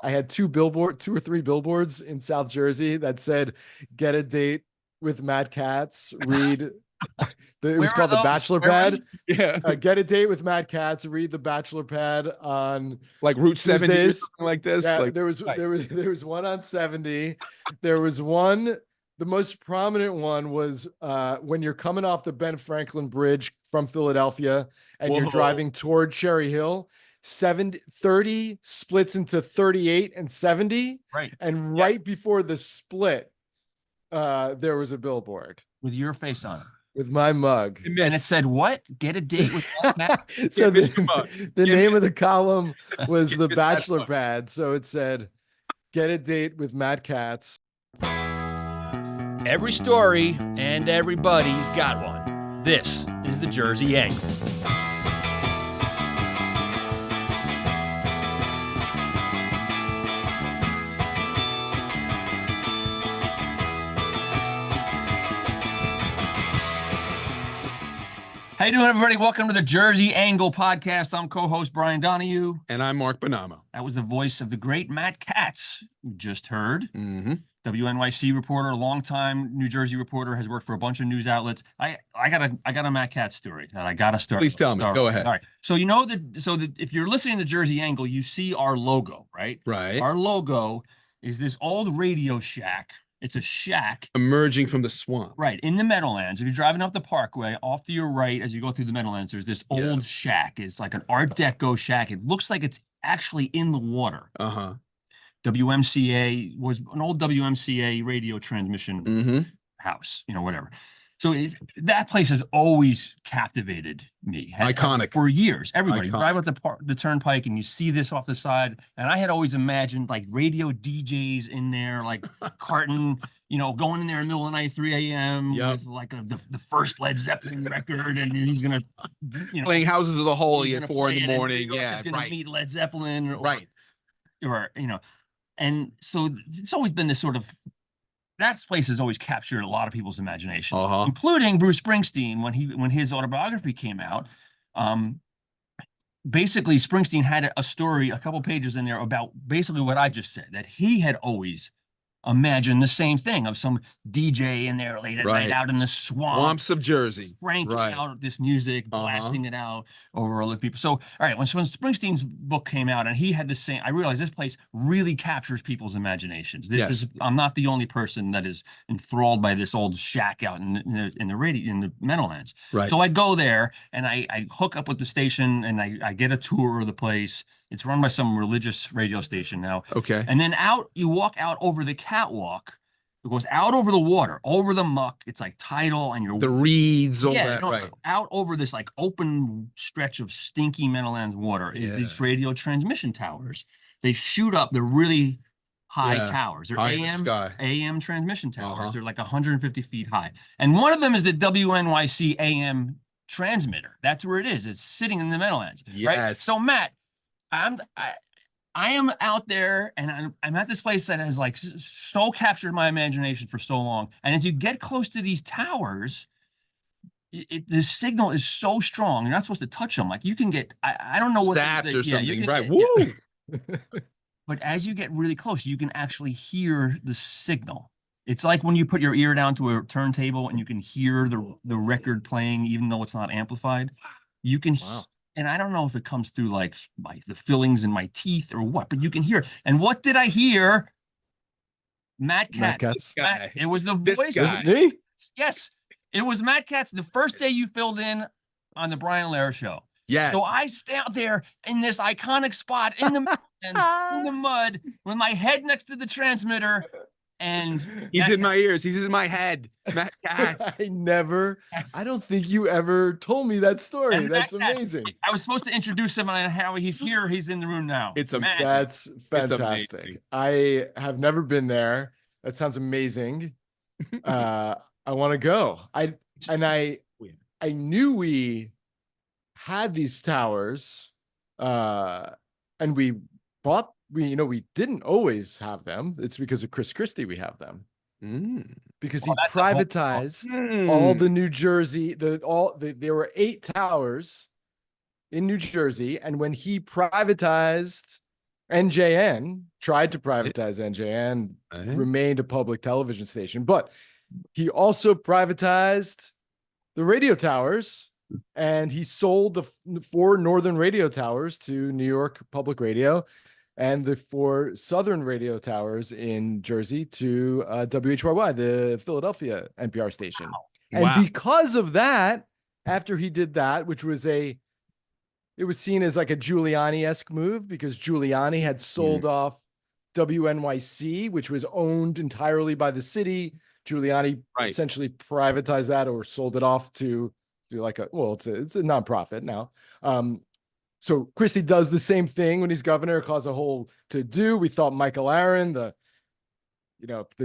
I had two or three billboards in South Jersey that said, "Get a date with Matt Katz." Read. It was called the Bachelor Pad. Yeah. Get a date with Matt Katz. Read the Bachelor Pad on like Route 70 or something like this. Yeah, like, there was one on 70. There was one. The most prominent one was when you're coming off the Ben Franklin Bridge from Philadelphia and you're driving toward Cherry Hill. 30 splits into 38 and 70. Right. And right before the split, there was a billboard with your face on it. With my mug. And it said, what? Get a date with Matt? So the name of the column was The Bachelor Pad. So it said, get a date with Matt Katz. Every story and everybody's got one. This is the Jersey Angle. How you doing, everybody? Welcome to the Jersey Angle podcast. I'm co-host Brian Donohue. And I'm Mark Bonamo. That was the voice of the great Matt Katz, you just heard. Mm-hmm. WNYC reporter, longtime New Jersey reporter, has worked for a bunch of news outlets. I got a Matt Katz story that I got to start. Please tell me. Go ahead. All right. So if you're listening to Jersey Angle, you see our logo, right? Right. Our logo is this old radio shack. It's a shack emerging from the swamp. Right. In the Meadowlands. If you're driving up the parkway, off to your right as you go through the Meadowlands, there's this old shack. It's like an Art Deco shack. It looks like it's actually in the water. Uh-huh. WMCA was an old WMCA radio transmission house, whatever. So that place has always captivated me. Iconic. For years. Everybody drive up the turnpike and you see this off the side. And I had always imagined like radio DJs in there, like carting, going in there in the middle of the night, 3 a.m. with like the first Led Zeppelin record. And he's going to, playing Houses of the Holy at 4 in the morning. He's going to meet Led Zeppelin. Or and so it's always been this sort of, that place has always captured a lot of people's imagination, including Bruce Springsteen when his autobiography came out. Basically, Springsteen had a story, a couple pages in there about basically what I just said, that he had always imagined the same thing of some DJ in there late at night out in the swamps of Jersey, cranking out this music, blasting it out over other people. So, all right, when Springsteen's book came out and he had the same, I realized this place really captures people's imaginations. I'm not the only person that is enthralled by this old shack out in the Meadowlands. Right. So I go there and I hook up with the station and I get a tour of the place. It's run by some religious radio station now. Okay. And then you walk out over the catwalk. It goes out over the water, over the muck. It's like tidal and the reeds, all that, out over this like open stretch of stinky Meadowlands water is these radio transmission towers. They shoot up. They're really high towers. They're AM transmission towers. They're like 150 feet high. And one of them is the WNYC AM transmitter. That's where it is. It's sitting in the Meadowlands. Yes. Right? So Matt, I am out there and I'm at this place that has like so captured my imagination for so long. And as you get close to these towers, the signal is so strong. You're not supposed to touch them. Like you can get, I don't know what. Stabbed or something, right? Woo! But as you get really close, you can actually hear the signal. It's like when you put your ear down to a turntable and you can hear the record playing, even though it's not amplified. You can and I don't know if it comes through like the fillings in my teeth or what, but you can hear. And what did I hear? Matt Katz. It was the voice. Is it me? Yes, it was Matt Katz. The first day you filled in on the Brian Lehrer show. Yeah. So I stay out there in this iconic spot in the in the mud with my head next to the transmitter. And he's in my ears. He's in my head. Matt Katz. I don't think you ever told me that story. That's amazing. I was supposed to introduce him and how he's here. He's in the room now. It's amazing. That's fantastic. I have never been there. That sounds amazing. I want to go. I knew we had these towers, and we bought. We didn't always have them. It's because of Christie we have them. Because he privatized all the New Jersey, there were 8 towers in New Jersey. And when he privatized NJN, tried to privatize NJN, remained a public television station, but he also privatized the radio towers, and he sold the 4 northern radio towers to New York Public Radio and the 4 southern radio towers in Jersey to WHYY, the Philadelphia NPR station. Wow. And because of that, after he did that, which was it was seen as like a Giuliani-esque move, because Giuliani had sold off WNYC, which was owned entirely by the city. Giuliani essentially privatized that or sold it off to like it's a nonprofit now. So Christie does the same thing when he's governor, caused a whole to-do. We thought Michael Aaron, the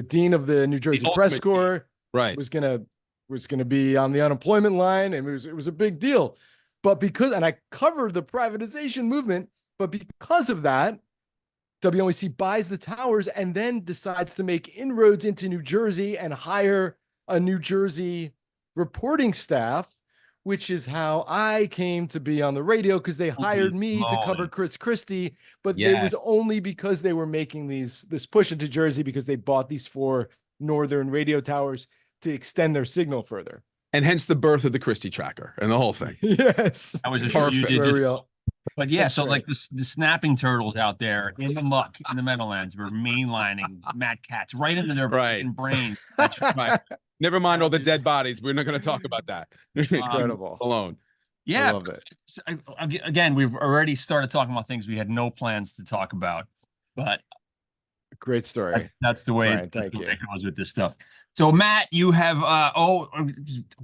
dean of the New Jersey Press Corps, was gonna be on the unemployment line, and it was a big deal. But I covered the privatization movement, but because of that, WNYC buys the towers and then decides to make inroads into New Jersey and hire a New Jersey reporting staff, which is how I came to be on the radio, because they hired me to cover Christie, but it was only because they were making this push into Jersey, because they bought these 4 northern radio towers to extend their signal further. And hence the birth of the Christie tracker and the whole thing. Yes. That was perfect. Real. But yeah, so like the snapping turtles out there in the muck in the Meadowlands were mainlining Matt Katz right into their fucking brain. That's right. Never mind all the dead bodies. We're not going to talk about that. Incredible. Alone. Yeah. I love it. Again, we've already started talking about things we had no plans to talk about, but great story. That's the way, Brian, it goes with this stuff. So Matt, you have I'll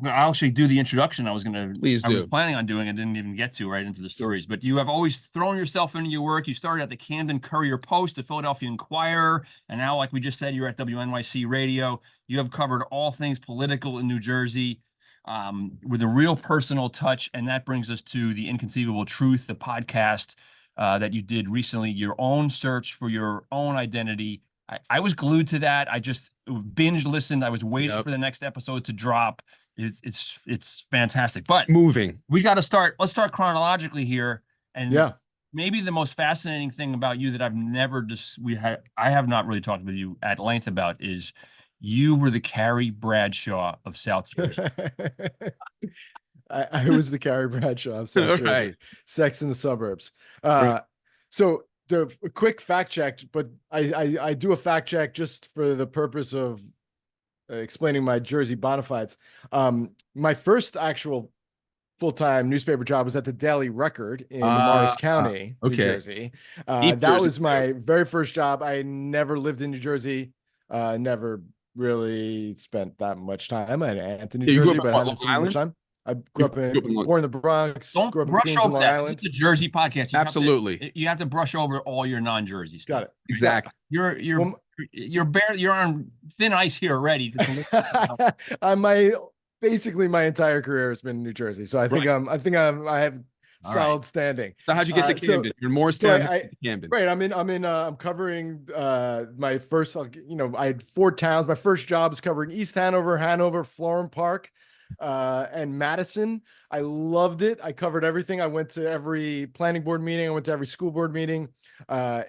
actually do the introduction. I was planning on doing. I didn't even get to right into the stories, but you have always thrown yourself into your work. You started at the Camden Courier Post, the Philadelphia Inquirer, and now, like we just said, you're at WNYC Radio. You have covered all things political in New Jersey with a real personal touch, and that brings us to the Inconceivable Truth, the podcast that you did recently, your own search for your own identity. I was glued to that. I just binge listened. I was waiting for the next episode to drop. It's fantastic. But we got to start. Let's start chronologically here. And maybe the most fascinating thing about you that I have not really talked with you at length about is you were the Carrie Bradshaw of South Jersey. I was the Carrie Bradshaw of South Jersey. Sex in the Suburbs. So a quick fact check, but I do a fact check just for the purpose of explaining my Jersey bona fides. My first actual full-time newspaper job was at the Daily Record in Morris County, New Jersey. That was my very first job. I never lived in New Jersey, never really spent that much time at Anthony, New Jersey, but I hadn't spent much time. I grew up born in the Bronx. Don't grew up in brush Queens over and Long that. Island. It's a Jersey podcast. You have to brush over all your non-Jersey stuff. Got it. Exactly. You're on thin ice here already. Basically my entire career has been in New Jersey, so I think I have solid standing. So how'd you get to Camden? You're Morristown, Camden. Right. I'm covering my first. I had 4 towns. My first job was covering East Hanover, Florham Park, and Madison. I loved it. I covered everything. I went to every planning board meeting. I went to every school board meeting. I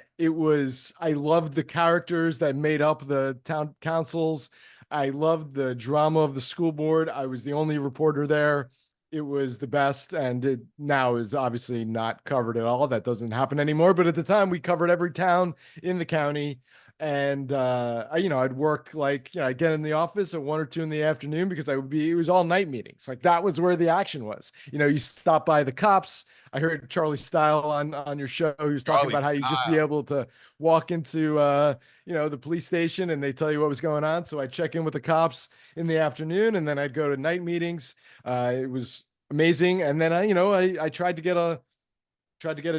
loved the characters that made up the town councils. I loved the drama of the school board. I was the only reporter there. It was the best, and it now is obviously not covered at all. That doesn't happen anymore. But at the time, we covered every town in the county. And I'd work I'd get in the office at 1 or 2 in the afternoon, because it was all night meetings. Like, that was where the action was. You stop by the cops. I heard Charlie Style on your show. He was talking about how you just be able to walk into the police station and they tell you what was going on. So I'd check in with the cops in the afternoon, and then I'd go to night meetings. It was amazing. And then I tried to get a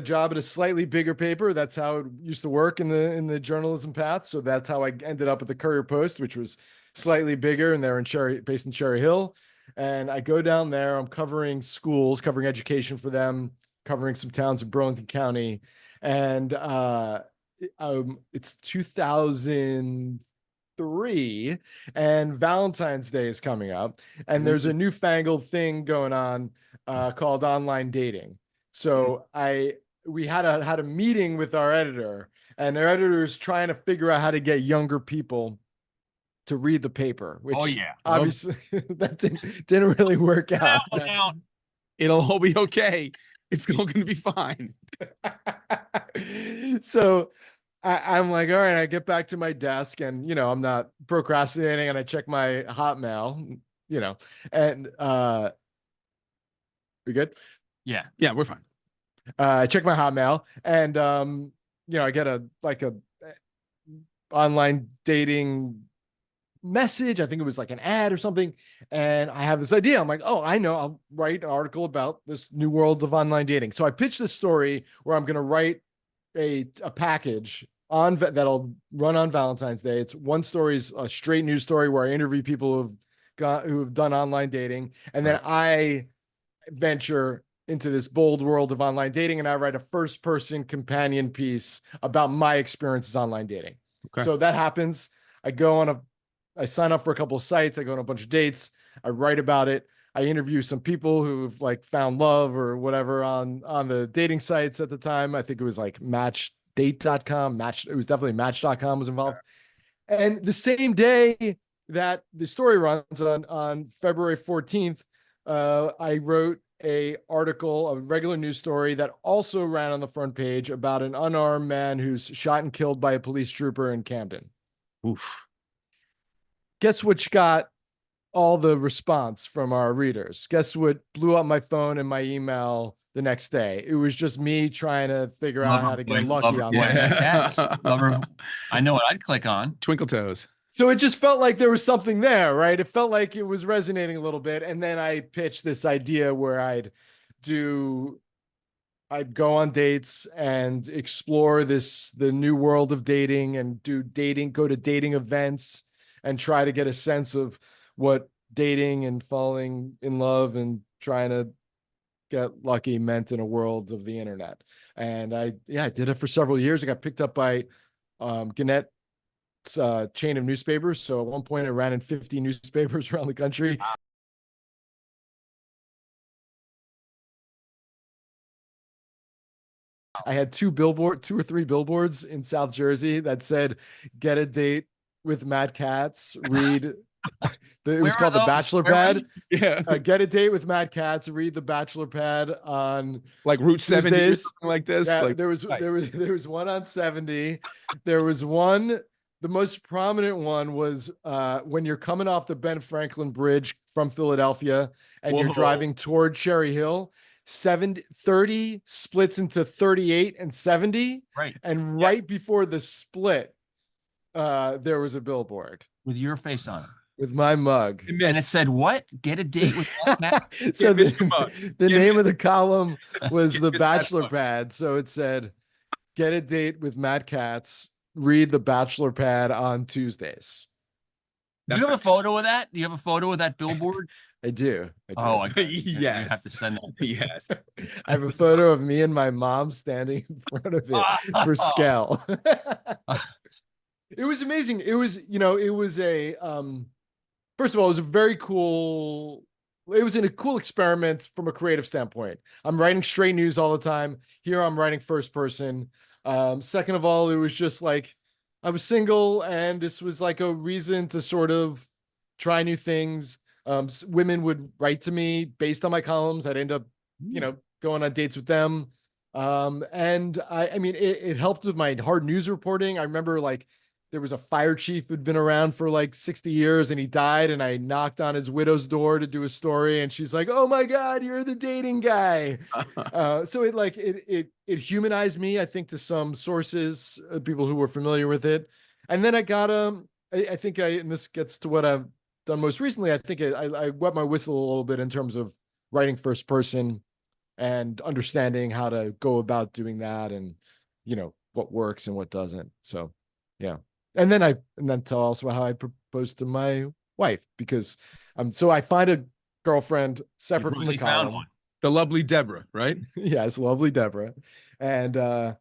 job at a slightly bigger paper. That's how it used to work in the journalism path. So that's how I ended up at the Courier Post, which was slightly bigger, and they're based in Cherry Hill. And I go down there. I'm covering schools, covering education for them, covering some towns in Burlington County. And it's 2003, and Valentine's Day is coming up, and there's a newfangled thing going on called online dating. So we had a meeting with our editor, and their editor is trying to figure out how to get younger people to read the paper, which obviously that didn't really work out. It'll all be okay. It's all going to be fine. So I'm like, all right, I get back to my desk and, I'm not procrastinating and I check my Hotmail, and we good? Yeah. Yeah, we're fine. I check my Hotmail and, I get a online dating message. I think it was like an ad or something. And I have this idea. I'm like, oh, I know, I'll write an article about this new world of online dating. So I pitched this story where I'm going to write a package on that'll run on Valentine's Day. It's one story's a straight news story where I interview people who have done online dating. And then I venture into this bold world of online dating and I write a first person companion piece about my experiences online dating. Okay. So that happens. I sign up for a couple of sites. I go on a bunch of dates. I write about it. I interview some people who've like found love or whatever on the dating sites at the time. I think it was like matchdate.com. It was definitely match.com was involved. And the same day that the story runs on February 14th, I wrote a regular news story that also ran on the front page about an unarmed man who's shot and killed by a police trooper in Camden. Oof. Guess which got all the response from our readers? Guess what blew up my phone and my email the next day? It was just me trying to figure out how to get lucky online. I know what I'd click on. Twinkle toes. So it just felt like there was something there, right? It felt like it was resonating a little bit. And then I pitched this idea where I'd go on dates and explore the new world of dating and go to dating events and try to get a sense of what dating and falling in love and trying to get lucky meant in a world of the internet. And I did it for several years. I got picked up by Gannett's chain of newspapers. So at one point I ran in 50 newspapers around the country. I had two or three billboards in South Jersey that said, "Get a date with Matt Katz, read." It was called The Bachelor Pad. Yeah. Get a date with Matt Katz, read The Bachelor Pad on like Route 70 or something like this. Yeah, like, there was one on 70. There was one, the most prominent one was when you're coming off the Ben Franklin Bridge from Philadelphia and you're driving toward Cherry Hill. 30 splits into 38 and 70. Right. And right before the split, there was a billboard with your face on it, with my mug, and it said, "What? Get a date with Matt?" So the name of the column was The Bachelor Pad. So it said, "Get a date with Matt Katz, read The Bachelor Pad on Tuesdays." Do you have a photo of that? Do you have a photo of that billboard? I do. Oh, yes. You have to send that. Yes. I have a photo of me and my mom standing in front of it for scale. It was amazing. It was, it was first of all, it was a very cool, it was a cool experiment from a creative standpoint. I'm writing straight news all the time. Here I'm writing first person. Second of all, it was just like, I was single and this was like a reason to sort of try new things. Women would write to me based on my columns. I'd end up, going on dates with them. And I mean, it helped with my hard news reporting. I remember there was a fire chief who'd been around for like 60 years and he died, and I knocked on his widow's door to do a story. And she's like, "Oh my God, you're the dating guy." So it humanized me, I think, to some sources, people who were familiar with it. And then I got, I think and this gets to what I've done most recently. I think I wet my whistle a little bit in terms of writing first person and understanding how to go about doing that and, what works and what doesn't. So, yeah. And then tell also how I proposed to my wife, because so I find a girlfriend separate from the column. The lovely Deborah, right? Yes, lovely Deborah. And but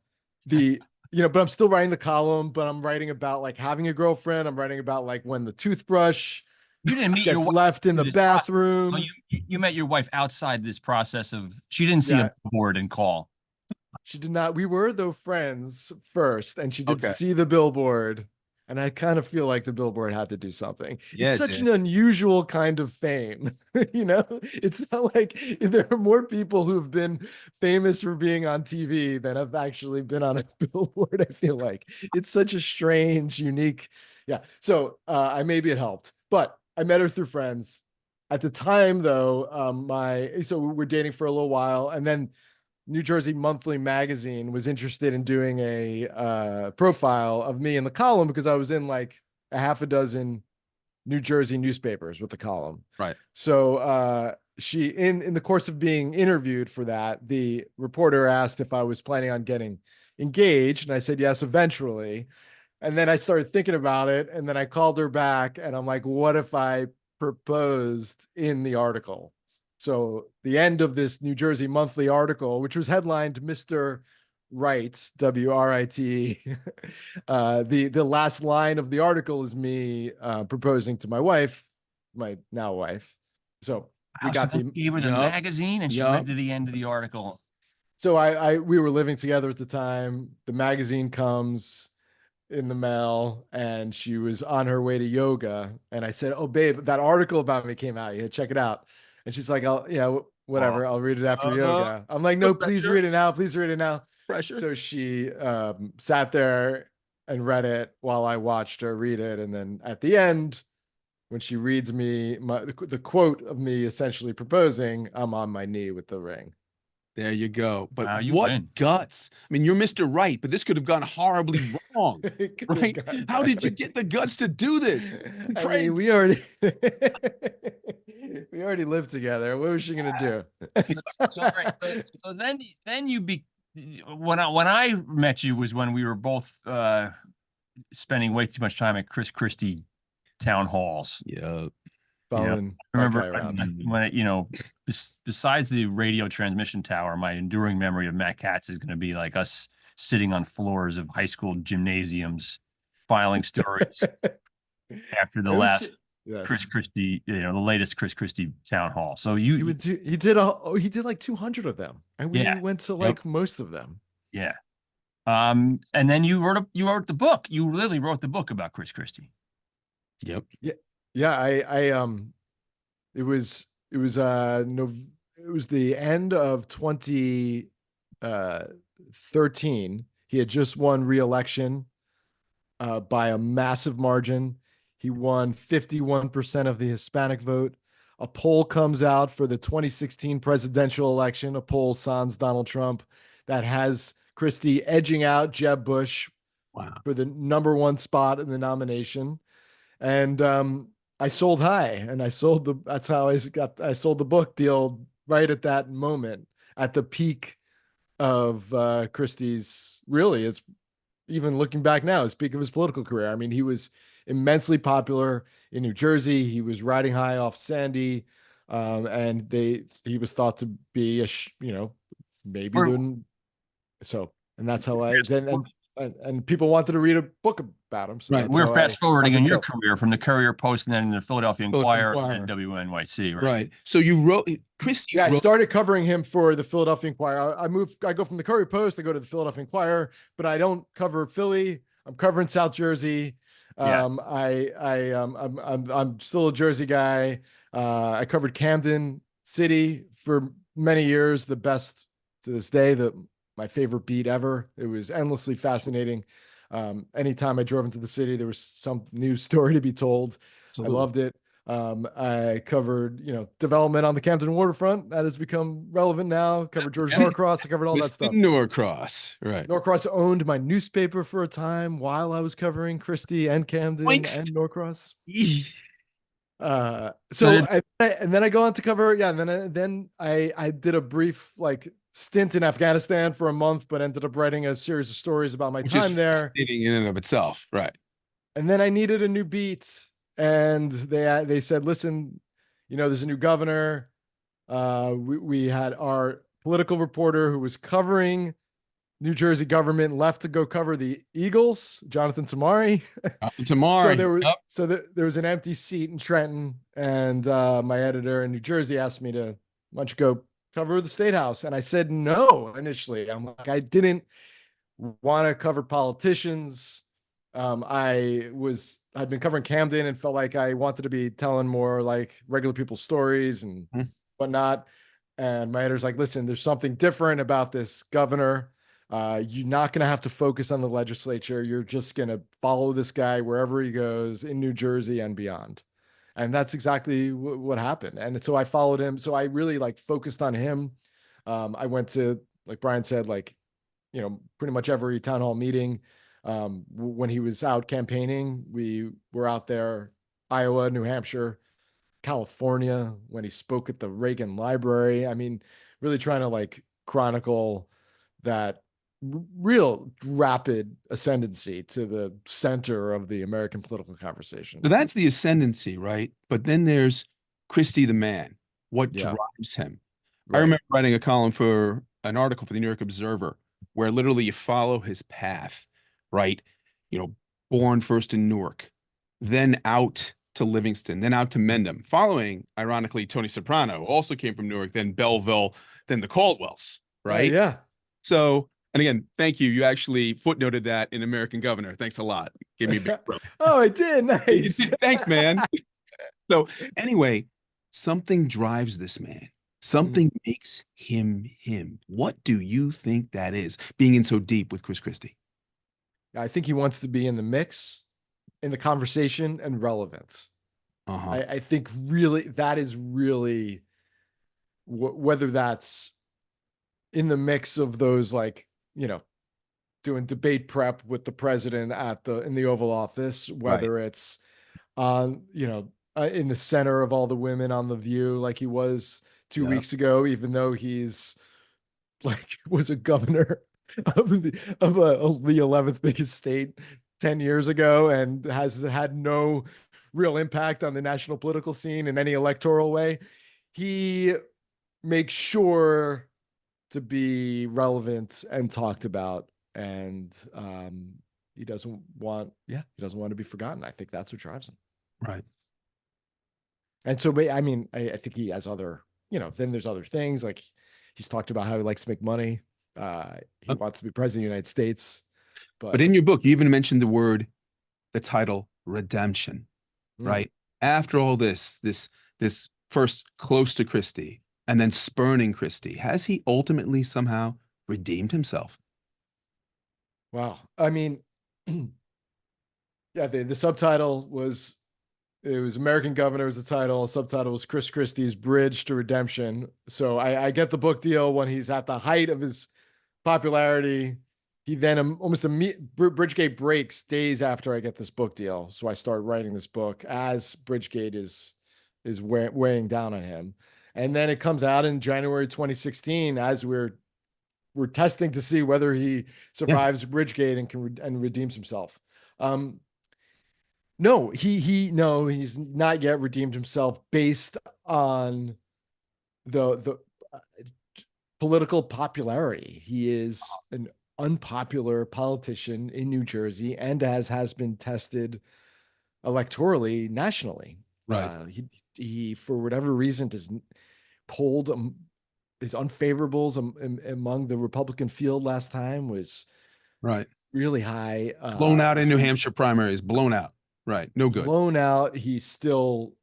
I'm still writing the column, but I'm writing about having a girlfriend. I'm writing about when the toothbrush gets left in the bathroom. You met your wife outside this process of, she didn't see a board and call. She did not. We were though friends first, and she did Okay. see the billboard. And I kind of feel like the billboard had to do something. Yeah, it's such an unusual kind of fame. It's not like there are more people who've been famous for being on TV than have actually been on a billboard. I feel like it's such a strange, unique. Yeah. So maybe it helped, but I met her through friends. At the time, though, so we were dating for a little while, and then New Jersey Monthly Magazine was interested in doing a profile of me in the column because I was in like a half a dozen New Jersey newspapers with the column. Right. So she, in the course of being interviewed for that, the reporter asked if I was planning on getting engaged, and I said yes, eventually. And then I started thinking about it, and then I called her back, and I'm like, what if I proposed in the article? So the end of this New Jersey Monthly article, which was headlined Mr. Wright, W-R-I-T, the last line of the article is me proposing to my wife, my now wife. So we got gave her the magazine, and she read to the end of the article. So we were living together at the time. The magazine comes in the mail, and she was on her way to yoga, and I said, "Oh, babe, that article about me came out. Yeah, check it out." And she's like, whatever. I'll read it after yoga. I'm like, no, please read it now. Please read it now. Pressure. So she sat there and read it while I watched her read it. And then at the end, when she reads me the quote of me essentially proposing, I'm on my knee with the ring. There you go. But wow, what guts? I mean, you're Mr. Right, but this could have gone horribly wrong, right? How did you get the guts to do this? I mean, we already lived together. What was she gonna do? So then when I met you was when we were both spending way too much time at Christie town halls. Yeah. I remember when besides the radio transmission tower, my enduring memory of Matt Katz is going to be like us sitting on floors of high school gymnasiums, filing stories after the last Chris Christie, the latest Chris Christie town hall. So he did like 200 of them, and we went to like most of them. Yeah. And then you wrote the book. You literally wrote the book about Chris Christie. Yep. Yeah. Yeah, it was the end of 2013. He had just won re-election by a massive margin. He won 51% of the Hispanic vote. A poll comes out for the 2016 presidential election, a poll sans Donald Trump, that has Christie edging out Jeb Bush for the #1 spot in the nomination. And I sold high, and that's how I sold the book deal right at that moment, at the peak of Christie's, really, it's even looking back now, his peak of his political career. I mean, he was immensely popular in New Jersey. He was riding high off Sandy, and he was thought to be maybe doing so. And that's how and people wanted to read a book about him. So we're fast forwarding in your career from the Courier Post and then the Philadelphia Inquirer and WNYC, right? Right. So you wrote Christie. Yeah, I started covering him for the Philadelphia Inquirer. I go from the Courier Post, I go to the Philadelphia Inquirer, but I don't cover Philly. I'm covering South Jersey. I'm still a Jersey guy. I covered Camden City for many years, the best to this day, my favorite beat ever. It was endlessly fascinating. Anytime I drove into the city, there was some new story to be told. Absolutely. I loved it. I covered, development on the Camden waterfront that has become relevant now. Covered George Norcross. I covered all that stuff. Norcross, right? Norcross owned my newspaper for a time while I was covering Christie and Camden and Norcross. And then I go on to cover, and then I did a brief stint in Afghanistan for a month, but ended up writing a series of stories about my time there. In and of itself, right? And then I needed a new beat, and they said, listen, there's a new governor. We had our political reporter who was covering New Jersey government left to go cover the Eagles, Jonathan Tamari. So there was an empty seat in Trenton, and my editor in New Jersey asked me to, why don't you go cover the State House. And I said no initially. I'm like, I didn't want to cover politicians. I'd been covering Camden and felt like I wanted to be telling more like regular people's stories and whatnot. And my editor's like, listen, there's something different about this governor. You're not going to have to focus on the legislature. You're just going to follow this guy wherever he goes in New Jersey and beyond. And that's exactly what happened. And so I followed him. So I really like focused on him. I went to, like Brian said, like, pretty much every town hall meeting. When he was out campaigning, we were out there, Iowa, New Hampshire, California, when he spoke at the Reagan Library. I mean, really trying to like chronicle that real rapid ascendancy to the center of the American political conversation. So that's the ascendancy, right? But then there's Christie the man. What drives him? Right. I remember writing a column for an article for the New York Observer where literally you follow his path, right? Born first in Newark, then out to Livingston, then out to Mendham, following, ironically, Tony Soprano, also came from Newark, then Belleville, then the Caldwells, right? Yeah. So, and again, thank you. You actually footnoted that in American Governor. Thanks a lot. Give me a big throw. Oh, I did. Nice. Thanks, man. So anyway, something drives this man. Something makes him him. What do you think that is, being in so deep with Chris Christie? I think he wants to be in the mix, in the conversation, and relevance. I think really that is really whether that's in the mix of those, like, doing debate prep with the president in the Oval Office, whether it's on, in the center of all the women on The View, like he was 2 weeks ago, even though he's like was a governor of the 11th biggest state 10 years ago and has had no real impact on the national political scene in any electoral way. He makes sure to be relevant and talked about, and he doesn't want to be forgotten. I think that's what drives him. Right. And so, I mean, I think he has other, then there's other things, like he's talked about how he likes to make money. He wants to be president of the United States. But in your book, you even mentioned the title redemption, right? After all this first close to Christie and then spurning Christie, has he ultimately somehow redeemed himself? Wow. I mean, the subtitle was, it was American Governor was the title. The subtitle was Chris Christie's Bridge to Redemption. So I get the book deal when he's at the height of his popularity. He then almost Bridgegate breaks days after I get this book deal. So I start writing this book as Bridgegate is weighing down on him. And then it comes out in January 2016 as we're testing to see whether he survives Bridgegate and redeems himself. No, he's not yet redeemed himself based on the political popularity. He is an unpopular politician in New Jersey and has been tested electorally nationally. Right. He for whatever reason polled his unfavorables among the Republican field last time was really high. Blown out in New Hampshire primaries, blown out. Right. No good. Blown out. He still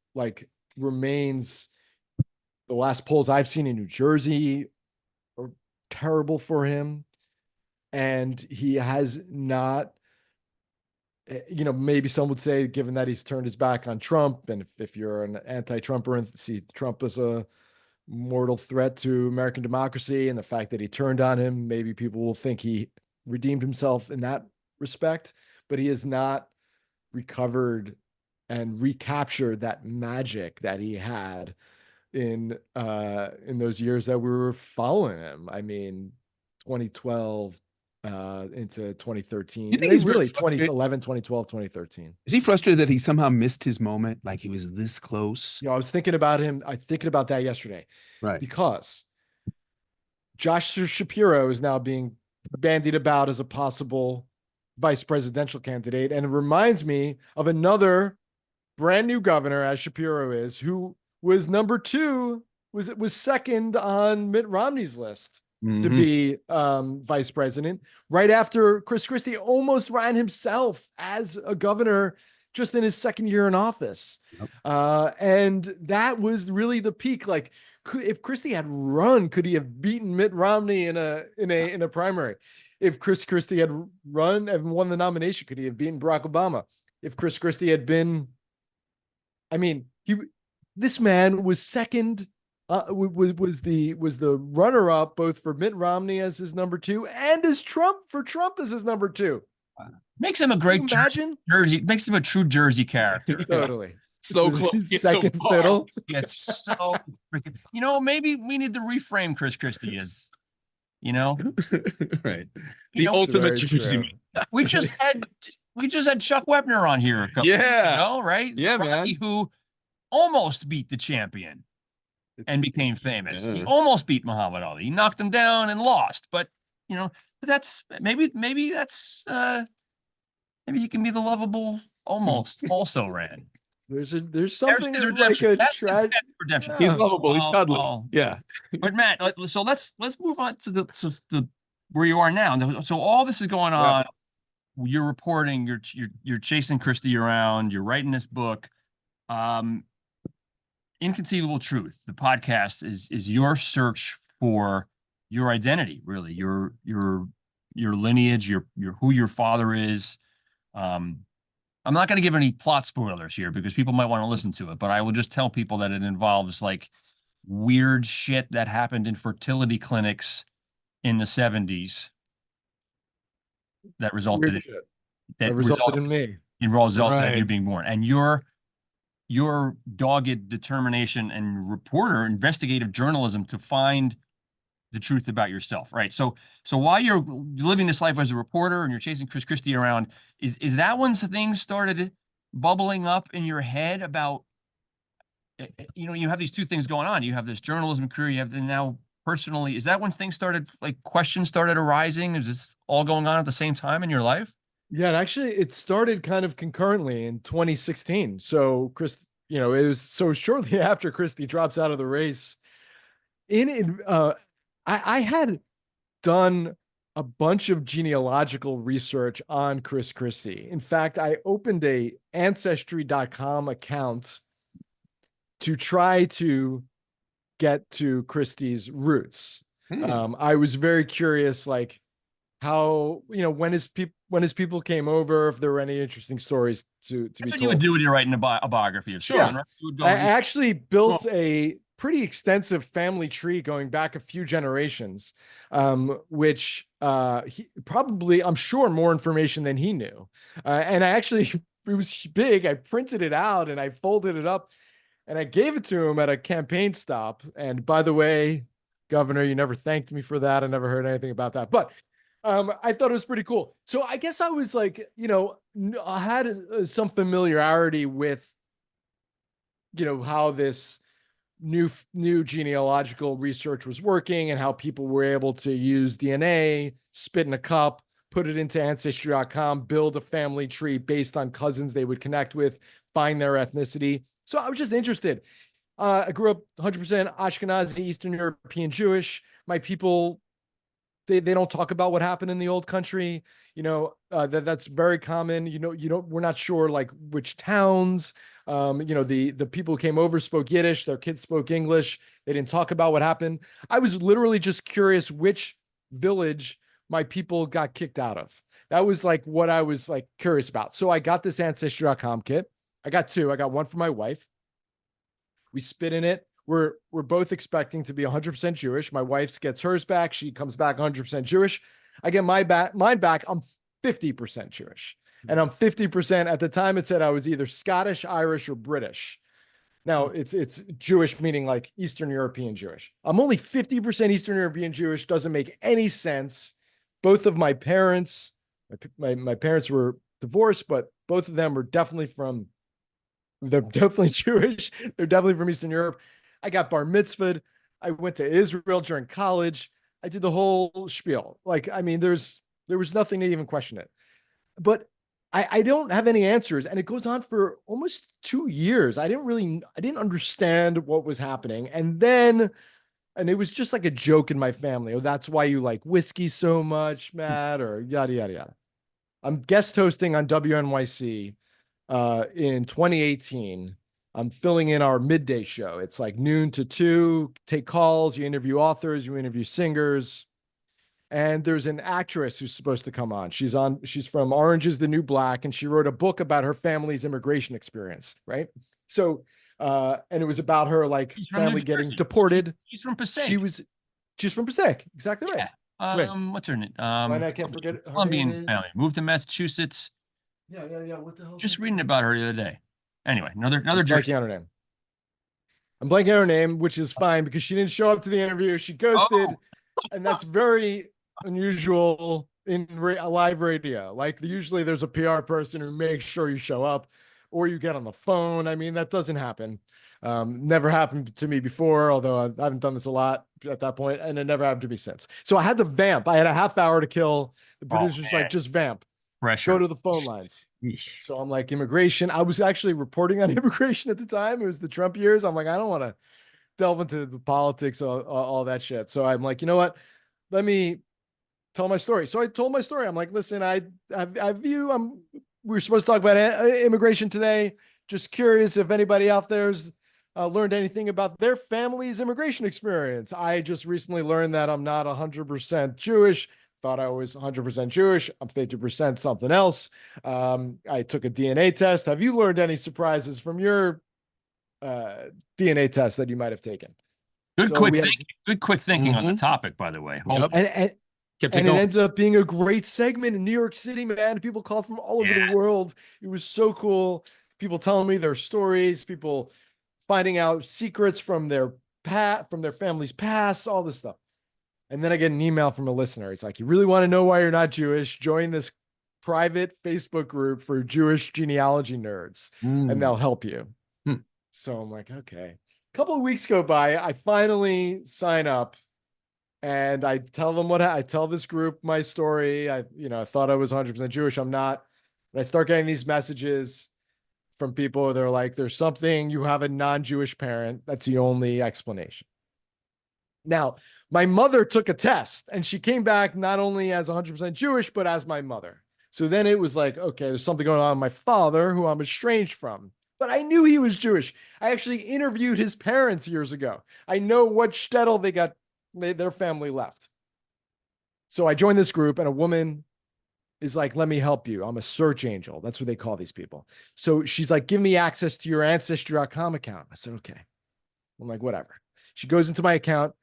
remains, the last polls I've seen in New Jersey are terrible for him. And he has not, maybe some would say, given that he's turned his back on Trump, and if you're an anti-Trumper and see Trump as a mortal threat to American democracy, and the fact that he turned on him, maybe people will think he redeemed himself in that respect, but he has not recovered and recaptured that magic that he had in those years that we were following him. I mean, 2012 into 2013. He's really 2011, 2012, 2013. Is he frustrated that he somehow missed his moment? Like he was this close? I was thinking about him. Thinking about that yesterday. Right. Because Josh Shapiro is now being bandied about as a possible vice presidential candidate. And it reminds me of another brand new governor, as Shapiro is, who was number 2 was second on Mitt Romney's list to be vice president, right after Chris Christie almost ran himself as a governor just in his second year in office. And that was really the peak. Like, if Christie had run, could he have beaten Mitt Romney in a primary? If Chris Christie had run and won the nomination, could he have beaten Barack Obama? If Chris Christie had been, I mean, this man was second. Was the runner-up both for Mitt Romney as his number 2 and as Trump as his number 2. Makes him a great Jersey. Makes him a true Jersey character. Totally. So close. Second fiddle. It's so freaking. Maybe we need to reframe Chris Christie as, right. The ultimate Jersey. We just had Chuck Wepner on here a couple weeks ago, right? Yeah, man. Who almost beat the champion. And became famous. He almost beat Muhammad Ali. He knocked him down and lost. But that's maybe he can be the lovable almost also ran. There's something like a tragic redemption. He's lovable. He's cuddly. Yeah. But Matt, so let's move on to the where you are now. So all this is going on. You're reporting. You're chasing Christie around. You're writing this book. Inconceivable Truth, the podcast, is your search for your identity, really, your lineage, your who your father is. I'm not going to give any plot spoilers here because people might want to listen to it, but I will just tell people that it involves like weird shit that happened in fertility clinics in the 70s that resulted in me. It resulted in you being born, and your dogged determination and investigative journalism to find the truth about yourself, right? So while you're living this life as a reporter and you're chasing Chris Christie around, is that when things started bubbling up in your head about, you have these two things going on. You have this journalism career, you have now personally, is that when things started, like questions started arising? Is this all going on at the same time in your life? Yeah, actually, it started kind of concurrently in 2016. So it was so shortly after Christie drops out of the race. I had done a bunch of genealogical research on Chris Christie. In fact, I opened a ancestry.com account to try to get to Christie's roots. I was very curious, like, how, when his people came over, if there were any interesting stories to be told. You would do when you're writing a biography of Sean, right? I actually built a pretty extensive family tree going back a few generations, which I'm sure more information than he knew. And it was big. I printed it out and I folded it up and I gave it to him at a campaign stop. And by the way, Governor, you never thanked me for that. I never heard anything about that, but I thought it was pretty cool. So I guess I was like, I had some familiarity with, how this new genealogical research was working and how people were able to use DNA, spit in a cup, put it into ancestry.com, build a family tree based on cousins they would connect with, find their ethnicity. So I was just interested. I grew up 100% Ashkenazi, Eastern European Jewish. My people, they don't talk about what happened in the old country. That's very common. We're not sure like which towns, the people who came over spoke Yiddish, their kids spoke English. They didn't talk about what happened. I was literally just curious which village my people got kicked out of. That was like what I was like curious about. So I got this ancestry.com kit. I got two. I got one for my wife. We spit in it. We're both expecting to be 100% Jewish. My wife gets hers back. She comes back 100% Jewish. I get mine back. I'm 50% Jewish. And I'm 50%. At the time, it said I was either Scottish, Irish, or British. Now, it's Jewish, meaning like Eastern European Jewish. I'm only 50% Eastern European Jewish. Doesn't make any sense. Both of my parents, my parents were divorced, but both of them were they're definitely Jewish. They're definitely from Eastern Europe. I got bar mitzvahed. I went to Israel during college. I did the whole spiel. Like, I mean, there was nothing to even question it. But I don't have any answers. And it goes on for almost 2 years. I didn't understand what was happening. And it was just like a joke in my family. Oh, that's why you like whiskey so much, Matt, or yada, yada, yada. I'm guest hosting on WNYC in 2018. I'm filling in our midday show. It's like noon to 2, take calls, you interview authors, you interview singers. And there's an actress who's supposed to come on. She's from Orange is the New Black, and she wrote a book about her family's immigration experience, right? So, and it was about her like family getting deported. She's from Passaic. She's from Passaic, exactly right. Yeah. What's her name? I can't forget her Colombian family. Moved to Massachusetts. Yeah. What the hell? Just reading about her the other day. Anyway, another blanking on her name. I'm blanking on her name, which is fine because she didn't show up to the interview. She ghosted, and that's very unusual in live radio. Like usually there's a PR person who makes sure you show up or you get on the phone. I mean, that doesn't happen. Never happened to me before, although I haven't done this a lot at that point, and it never happened to me since. So I had to vamp. I had a half hour to kill. The producer's like, just vamp. Pressure. Go to the phone lines. So I'm like, immigration. I was actually reporting on immigration at the time. It was the Trump years. I'm like, I don't want to delve into the politics, all that shit. So I'm like, you know what? Let me tell my story. So I told my story. I'm like, listen, we're supposed to talk about immigration today. Just curious if anybody out there's learned anything about their family's immigration experience. I just recently learned that I'm not 100% Jewish. Thought I was 100% Jewish. I'm 50% something else. I took a DNA test. Have you learned any surprises from your DNA test that you might have taken? Good quick thinking on the topic, by the way. Yep. And it ended up being a great segment in New York City, man. People called from all over the world. It was so cool. People telling me their stories, people finding out secrets from their family's past, all this stuff. And then I get an email from a listener. It's like, you really want to know why you're not Jewish? Join this private Facebook group for Jewish genealogy nerds, and they'll help you. So I'm like, okay. A couple of weeks go by. I finally sign up. And I tell them I tell this group my story. I thought I was 100% Jewish. I'm not. And I start getting these messages from people. They're like, there's something, you have a non-Jewish parent. That's the only explanation. Now, my mother took a test and she came back not only as 100% Jewish, but as my mother. So then it was like, okay, there's something going on with my father who I'm estranged from. But I knew he was Jewish. I actually interviewed his parents years ago. I know what shtetl their family left. So I joined this group and a woman is like, let me help you. I'm a search angel. That's what they call these people. So she's like, give me access to your ancestry.com account. I said, okay. I'm like, whatever. She goes into my account.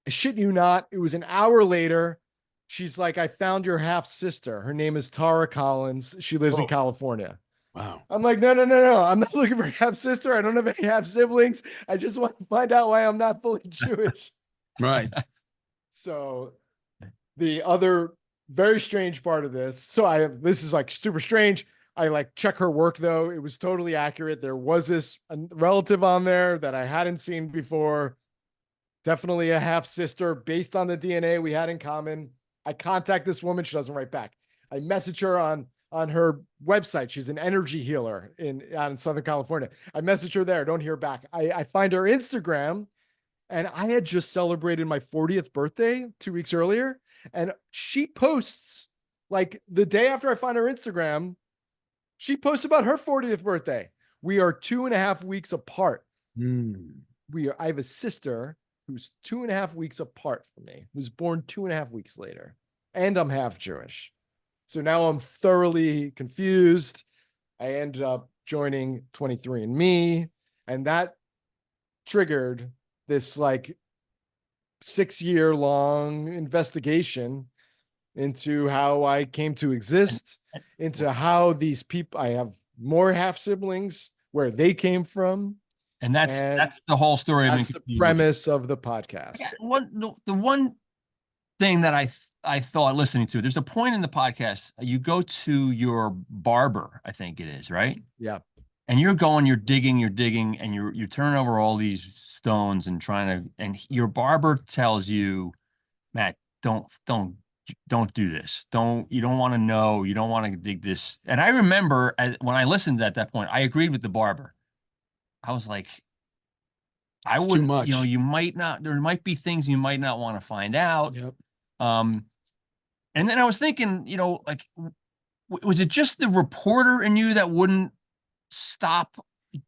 I shit you not. It was an hour later. She's like, I found your half sister. Her name is Tara Collins. She lives in California. Wow. I'm like, no. I'm not looking for a half sister. I don't have any half siblings. I just want to find out why I'm not fully Jewish. Right. So the other very strange part of this. This is like super strange. I like check her work though. It was totally accurate. There was this relative on there that I hadn't seen before. Definitely a half sister based on the DNA we had in common. I contact this woman. She doesn't write back. I message her on her website. She's an energy healer out in Southern California. I message her there. Don't hear back. I find her Instagram. And I had just celebrated my 40th birthday 2 weeks earlier. And she posts like the day after I find her Instagram, she posts about her 40th birthday. We are 2.5 weeks apart. I have a sister who's 2.5 weeks apart from me, who's born 2.5 weeks later. And I'm half Jewish. So now I'm thoroughly confused. I ended up joining 23andMe, and that triggered this like 6-year-long investigation into how I came to exist, into how these people, I have more half siblings, where they came from. And that's the whole story. That's the premise of the podcast. The one thing that I thought listening to, there's a point in the podcast, you go to your barber, I think it is, right? Yeah. And you're digging, and you're turning over all these stones and and your barber tells you, Matt, don't don't do this. You don't want to know. You don't want to dig this. And I remember when I listened at that point, I agreed with the barber. I was like, I It's too would, much. you might not, there might be things you might not want to find out. Yep. And then I was thinking, like, was it just the reporter in you that wouldn't stop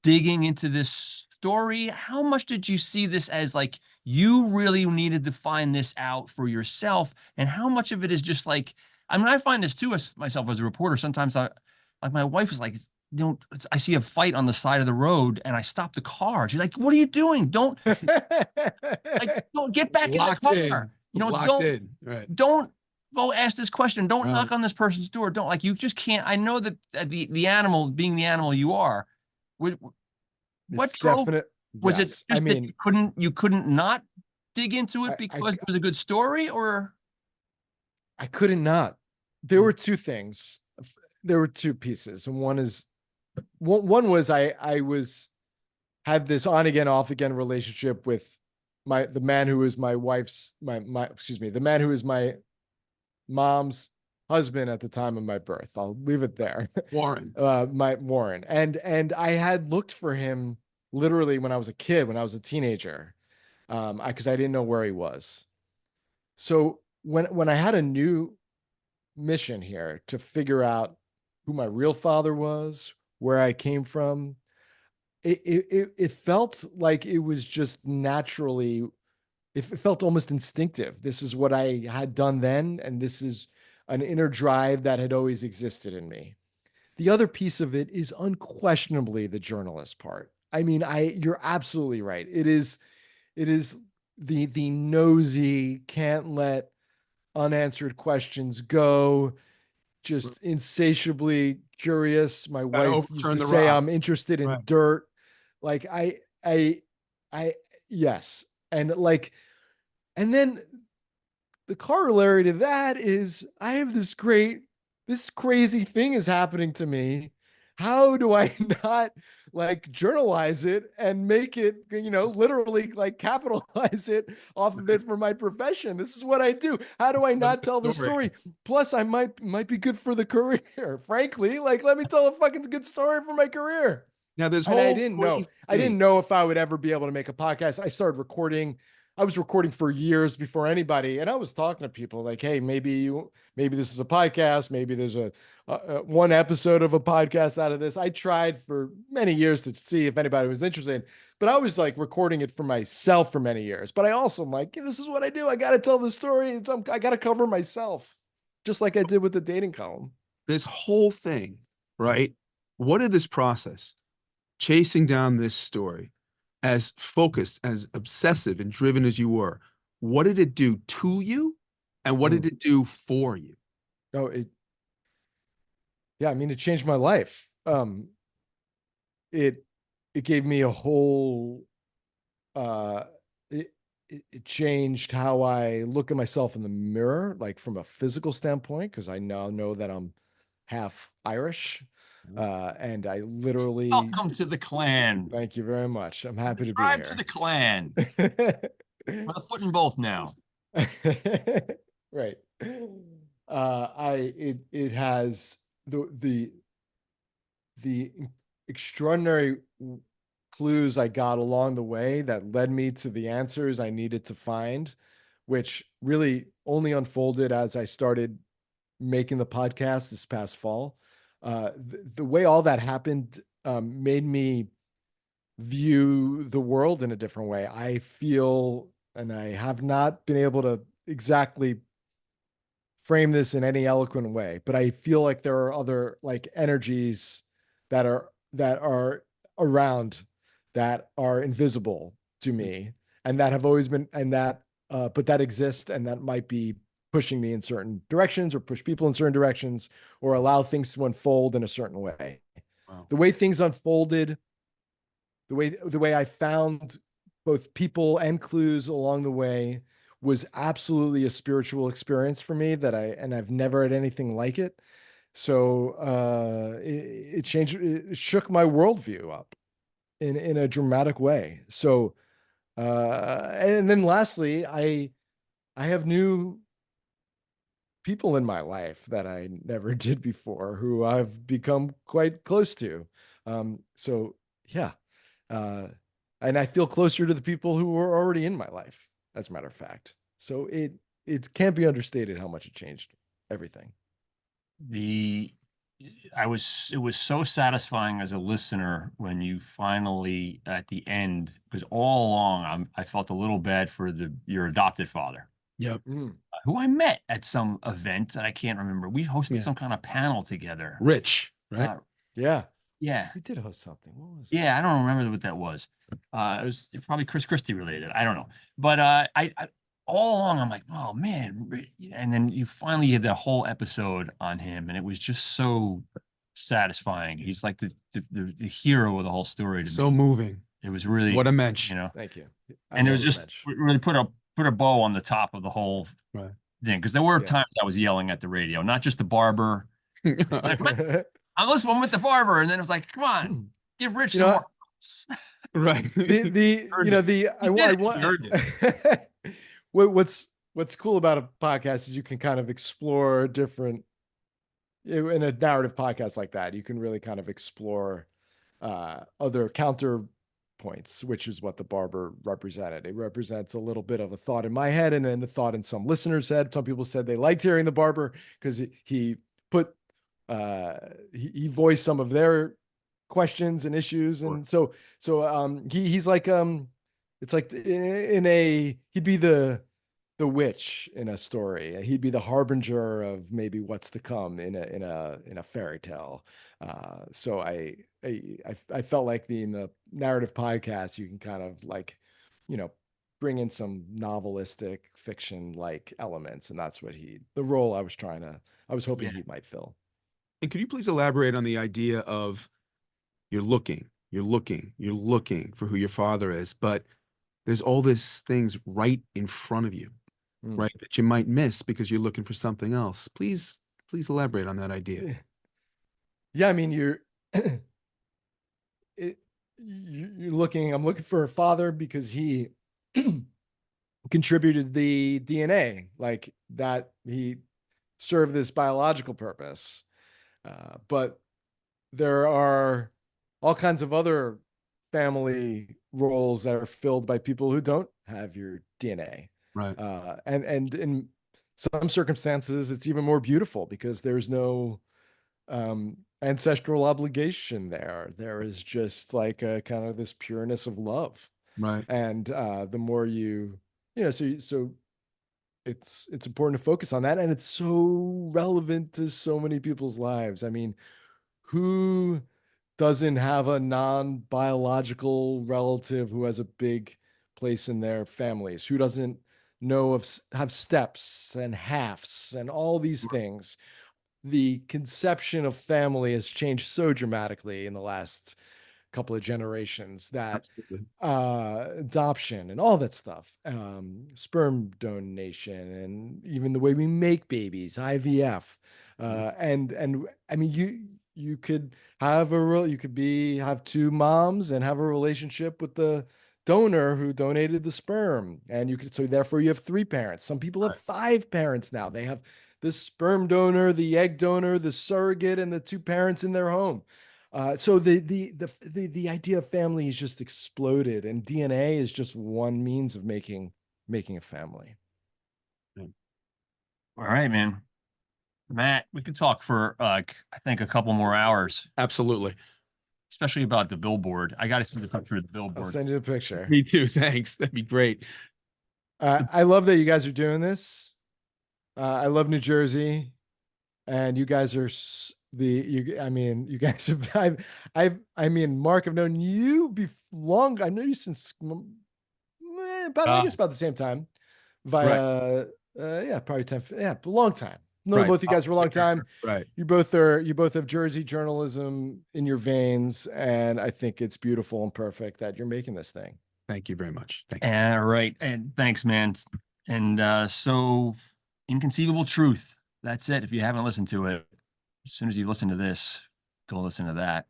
digging into this story? How much did you see this as like you really needed to find this out for yourself? And how much of it is just like, I mean, I find this too as myself as a reporter. Sometimes like my wife is like, I see a fight on the side of the road and I stop the car. She's like, what are you doing? Don't get back in the car. Don't go ask this question. Don't knock on this person's door. Don't, like, you just can't. I know that the animal, being the animal you are, what drove? Was it? I mean, you couldn't not dig into it because it was a good story, or? I couldn't not. There were two things. There were two pieces, and one was I had this on again, off again relationship with the man who was my wife's the man who was my mom's husband at the time of my birth. I'll leave it there. Warren. Warren. And I had looked for him literally when I was a kid, when I was a teenager, because I didn't know where he was. So when I had a new mission here to figure out who my real father was, where I came from, it felt like it was just naturally, it felt almost instinctive. This is what I had done then, and this is an inner drive that had always existed in me. The other piece of it is unquestionably the journalist part. I mean, you're absolutely right. It is the nosy, can't let unanswered questions go, just insatiably curious. My wife used to say I'm interested in dirt. Like yes. And like, and then the corollary to that is I have this crazy thing is happening to me. How do I not like journalize it and make it, literally like capitalize it off of it for my profession? This is what I do. How do I not tell the story? Plus, I might be good for the career. Frankly, like, let me tell a fucking good story for my career. Now, I didn't know if I would ever be able to make a podcast. I was recording for years before anybody, and I was talking to people like, hey, maybe this is a podcast. Maybe there's a one episode of a podcast out of this. I tried for many years to see if anybody was interested, but I was like recording it for myself for many years. But I also am like, this is what I do. I got to tell the story. I got to cover myself, just like I did with the dating column. This whole thing, right? What did this process, chasing down this story, as focused, as obsessive and driven as you were, what did it do to you, and what did it do for you? I mean, it changed my life. It gave me a whole, it changed how I look at myself in the mirror, like from a physical standpoint, because I now know that I'm half Irish. And I literally welcome to the clan. Thank you very much. I'm happy to be here. To the clan. With a foot in both now. Right. It has the extraordinary clues I got along the way that led me to the answers I needed to find, which really only unfolded as I started making the podcast this past fall. The way all that happened made me view the world in a different way. I feel, and I have not been able to exactly frame this in any eloquent way, but I feel like there are other like energies that are around, that are invisible to me, and that have always been, and that but that exist, and that might be pushing me in certain directions, or push people in certain directions, or allow things to unfold in a certain way. Wow. The way things unfolded, the way I found both people and clues along the way, was absolutely a spiritual experience for me and I've never had anything like it. So it changed, it shook my worldview up in a dramatic way. So and then lastly, I have new people in my life that I never did before who I've become quite close to. So yeah. And I feel closer to the people who were already in my life, as a matter of fact. So it can't be understated how much it changed everything. It was so satisfying as a listener when you finally at the end, because all along I felt a little bad for your adopted father. Yep. Who I met at some event that I can't remember. We hosted some kind of panel together. Rich, right? Yeah. Yeah. We did host something. What was I don't remember what that was. It was probably Christie related. I don't know. But I all along I'm like, oh man. And then you finally had the whole episode on him, and it was just so satisfying. He's like the hero of the whole story to So me. moving. It was really what a mensch. You know. Thank you. And it was just really put a bow on the top of the whole thing, because there were times I was yelling at the radio, not just the barber. Like, I'm listening with the barber, and then it was like, come on, give Rich some more. Right. What's cool about a podcast is you can kind of explore different, in a narrative podcast like that, you can really kind of explore other counterpoints, which is what the barber represented. It represents a little bit of a thought in my head and then a thought in some listeners' head. Some people said they liked hearing the barber because he put he voiced some of their questions and issues. And so he's like, it's like he'd be the witch in a story. He'd be the harbinger of maybe what's to come in a fairy tale. So I felt like in the narrative podcast, you can kind of like, bring in some novelistic fiction like elements. And that's what the role I was hoping he might fill. And could you please elaborate on the idea of you're looking for who your father is, but there's all these things right in front of you, right, that you might miss because you're looking for something else. Please elaborate on that idea. Yeah, I mean, you're looking. I'm looking for a father because he contributed the DNA, like that. He served this biological purpose. But there are all kinds of other family roles that are filled by people who don't have your DNA. Right. And in some circumstances, it's even more beautiful because there's no ancestral obligation there. There is just like a kind of this pureness of love. Right. And the more so it's important to focus on that. And it's so relevant to so many people's lives. I mean, who doesn't have a non-biological relative who has a big place in their families? Who doesn't have steps and halves and all these things? The conception of family has changed so dramatically in the last couple of generations that adoption and all that stuff, sperm donation, and even the way we make babies, IVF, and I mean, you could have have two moms and have a relationship with the donor who donated the sperm, and so therefore you have three parents. Some people have five parents now. They have the sperm donor, the egg donor, the surrogate, and the two parents in their home. So the idea of family has just exploded, and DNA is just one means of making a family. All right, man. Matt, we could talk for I think a couple more hours. Absolutely. Especially about the billboard. I got to see the picture of the billboard. I'll send you the picture. Me too. Thanks. That'd be great. I love that you guys are doing this. I love New Jersey, and you guys are you guys have, I mean, Mark, I've known you long. I know you since I guess about the same time via, probably 10, a long time. No, both you guys for a long time. Right. You both have Jersey journalism in your veins. And I think it's beautiful and perfect that you're making this thing. Thank you very much. Thank you. All right. And thanks, man. And so Inconceivable Truth. That's it. If you haven't listened to it, as soon as you listen to this, go listen to that.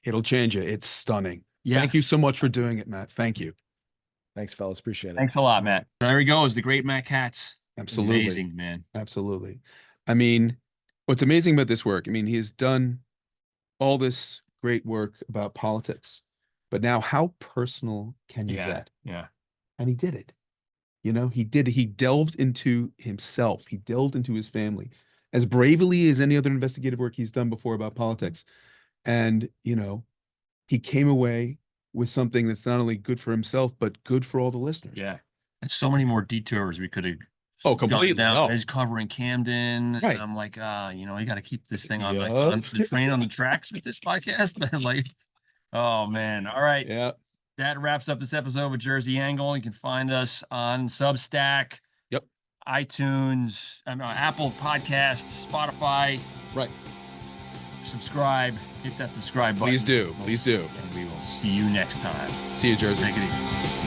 It'll change you. It's stunning. Yeah. Thank you so much for doing it, Matt. Thank you. Thanks, fellas. Appreciate it. Thanks a lot, Matt. There he goes, the great Matt Katz. Absolutely. Amazing, man. Absolutely. I mean, what's amazing about this work, I mean, he has done all this great work about politics, but now how personal can you get? Yeah. And he did it. You know, he delved into himself. He delved into his family as bravely as any other investigative work he's done before about politics. And, you know, he came away with something that's not only good for himself, but good for all the listeners. Yeah. And so many more detours we could have. Oh, completely. Down. He's covering Camden. Right. And I'm like, you know, you got to keep this thing on, like, on the train on the tracks with this podcast. But like, oh man. All right. Yeah. That wraps up this episode of Jersey Angle. You can find us on Substack. Yep. iTunes, Apple Podcasts, Spotify. Right. Subscribe. Hit that subscribe button. Please do. Please do. And we will see you next time. See you, Jersey. Take it easy.